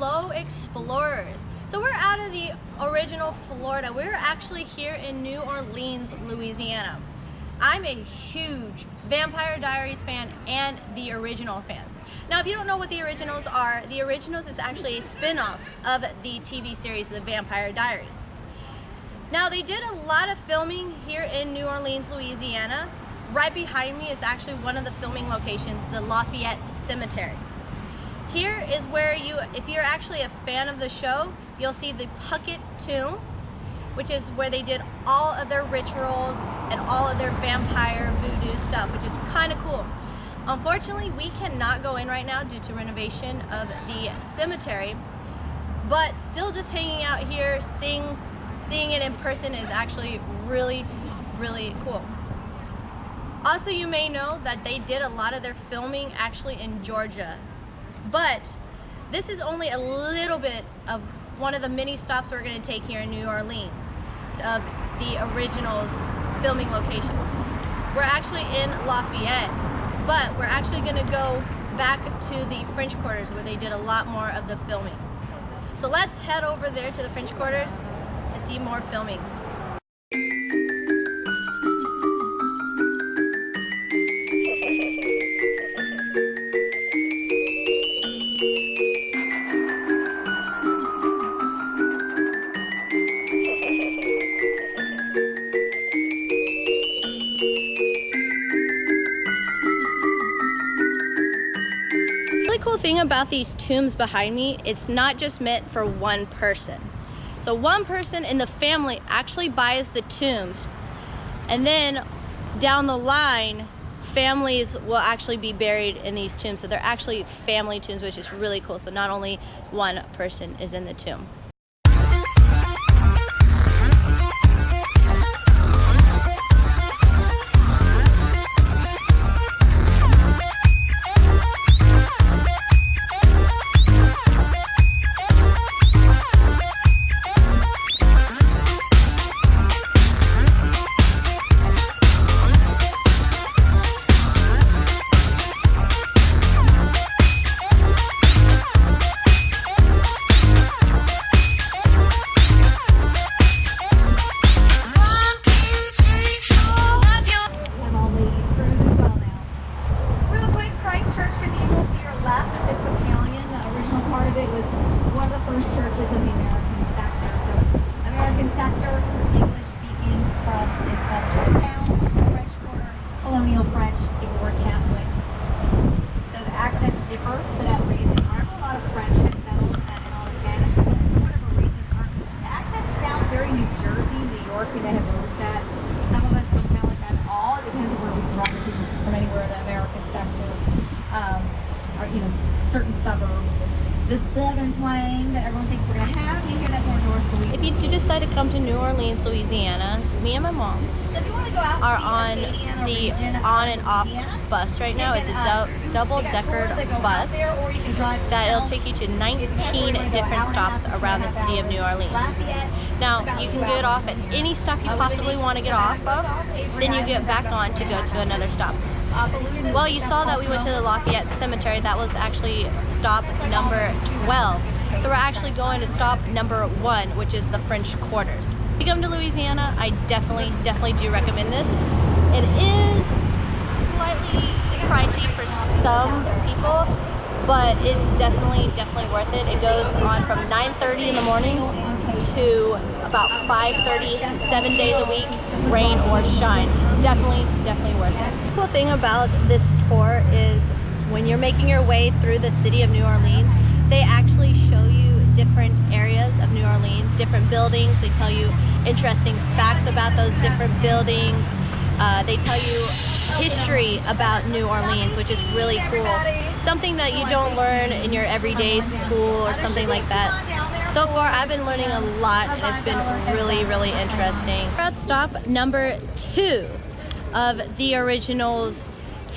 Hello Explorers. So we're out of the original Florida. We're actually here in New Orleans, Louisiana. I'm a huge Vampire Diaries fan and the original fans. Now if you don't know what the originals are, the originals is actually a spin-off of the TV series The Vampire Diaries. Now they did a lot of filming here in New Orleans, Louisiana. Right behind me is actually one of the filming locations, the Lafayette Cemetery. Here is where if you're actually a fan of the show, you'll see the Puckett Tomb, which is where they did all of their rituals and all of their vampire voodoo stuff, which is kind of cool. Unfortunately, we cannot go in right now due to renovation of the cemetery, but still just hanging out here, seeing it in person is actually really, really cool. Also, you may know that they did a lot of their filming actually in Georgia. But this is only a little bit of one of the many stops we're going to take here in New Orleans of the originals filming locations. We're actually in Lafayette, but we're actually going to go back to the French Quarters where they did a lot more of the filming. So let's head over there to the French Quarters to see more filming. Cool thing about these tombs behind me, it's not just meant for one person. So one person in the family actually buys the tombs, and then down the line families will actually be buried in these tombs. So they're actually family tombs, which is really cool. So not only one person is in the tomb. Certain suburbs, the southern twang that everyone thinks we're going to have. You hear that more north Louisiana. If you do decide to come to New Orleans, Louisiana, me and my mom so if you want to go out are on the on and off bus right now. It's a double-decker bus that'll take you to 19 different stops around the city of New Orleans. Now, you can get off at any stop you possibly want to get off of, then you get back on to go to another stop. Well, you saw that we went to the Lafayette Cemetery. That was actually stop number 12. So we're actually going to stop number 1, which is the French Quarters. If you come to Louisiana, I definitely do recommend this. It is slightly pricey for some people, but it's definitely worth it. It goes on from 9:30 in the morning to about 5:30, 7 days a week, rain or shine. Definitely worth it. The cool thing about this tour is when you're making your way through the city of New Orleans, they actually show you different areas of New Orleans, different buildings. They tell you interesting facts about those different buildings. They tell you history about New Orleans, which is really cool. Something that you don't learn in your everyday school or something like that. So far, I've been learning a lot, and it's been really interesting. We're at stop number 2 of the originals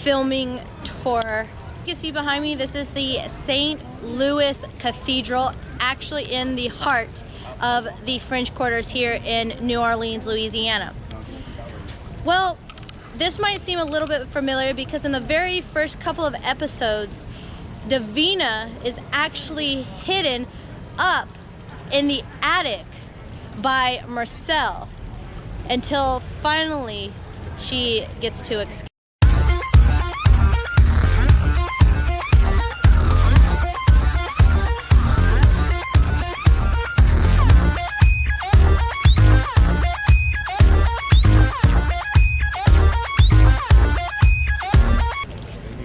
filming tour. You can see behind me, this is the St. Louis Cathedral, actually in the heart of the French Quarters here in New Orleans, Louisiana. Well, this might seem a little bit familiar because in the very first couple of episodes, Davina is actually hidden up in the attic by Marcel until finally she gets to escape.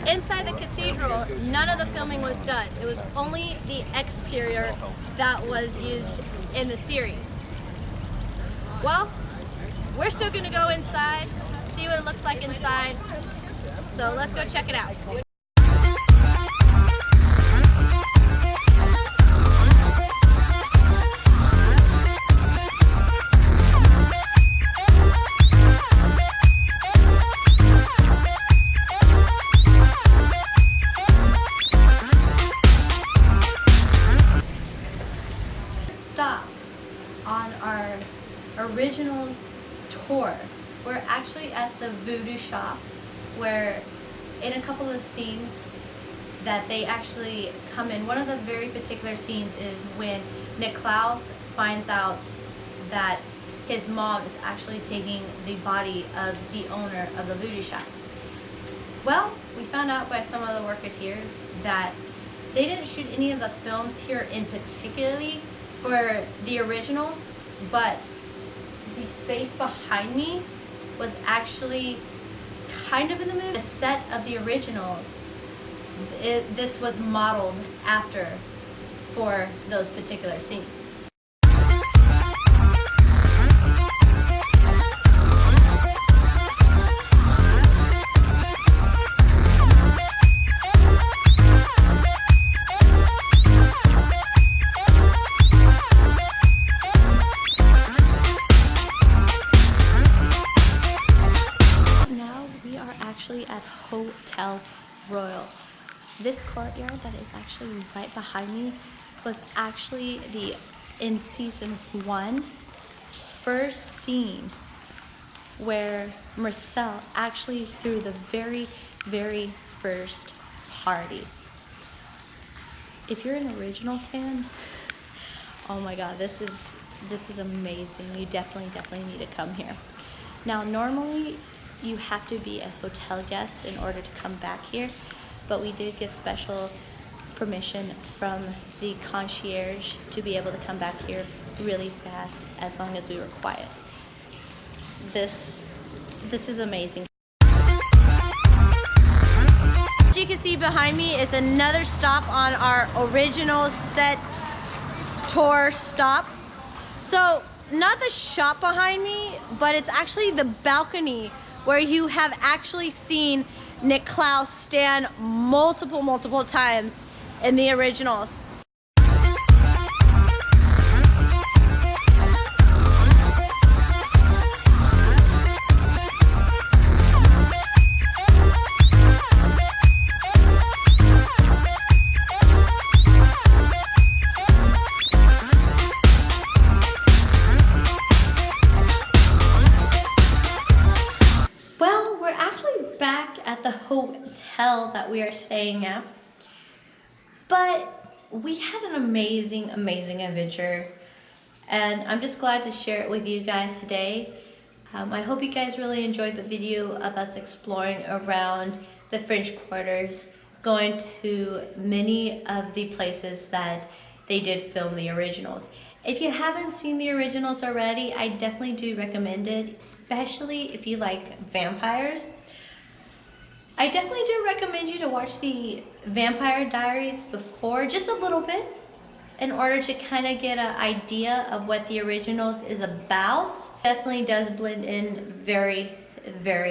Inside the cathedral, none of the filming was done. It was only the exterior that was used in the series. Well, we're still gonna go inside, see what it looks like inside. So let's go check it out. Stop on our originals tour. We're actually at the voodoo shop where in a couple of scenes that they actually come in. One of the very particular scenes is when Niklaus finds out that his mom is actually taking the body of the owner of the voodoo shop. Well, we found out by some of the workers here that they didn't shoot any of the films here in particularly for the originals, but the space behind me was actually kind of in the movie. The set of the originals, this was modeled after for those particular scenes. At Hotel Royal. This courtyard that is actually right behind me was actually in season 1 first scene where Marcel actually threw the very first party. If you're an originals fan, oh my god, this is amazing. You definitely need to come here. Now normally you have to be a hotel guest in order to come back here, but we did get special permission from the concierge to be able to come back here really fast as long as we were quiet. This is amazing. As you can see behind me is another stop on our original set tour stop. So not the shop behind me, but it's actually the balcony where you have actually seen Niklaus stand multiple times in the originals. At the hotel that we are staying at, but we had an amazing adventure, and I'm just glad to share it with you guys today. I hope you guys really enjoyed the video of us exploring around the French Quarters, going to many of the places that they did film the originals. If you haven't seen the originals already, I definitely do recommend it, especially if you like vampires. I definitely do recommend you to watch the Vampire Diaries before, just a little bit, in order to kind of get an idea of what the originals is about. Definitely does blend in very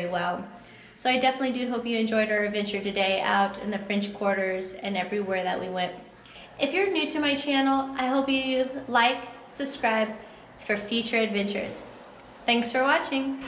well. So I definitely do hope you enjoyed our adventure today out in the French Quarters and everywhere that we went. If you're new to my channel, I hope you like, subscribe for future adventures. Thanks for watching.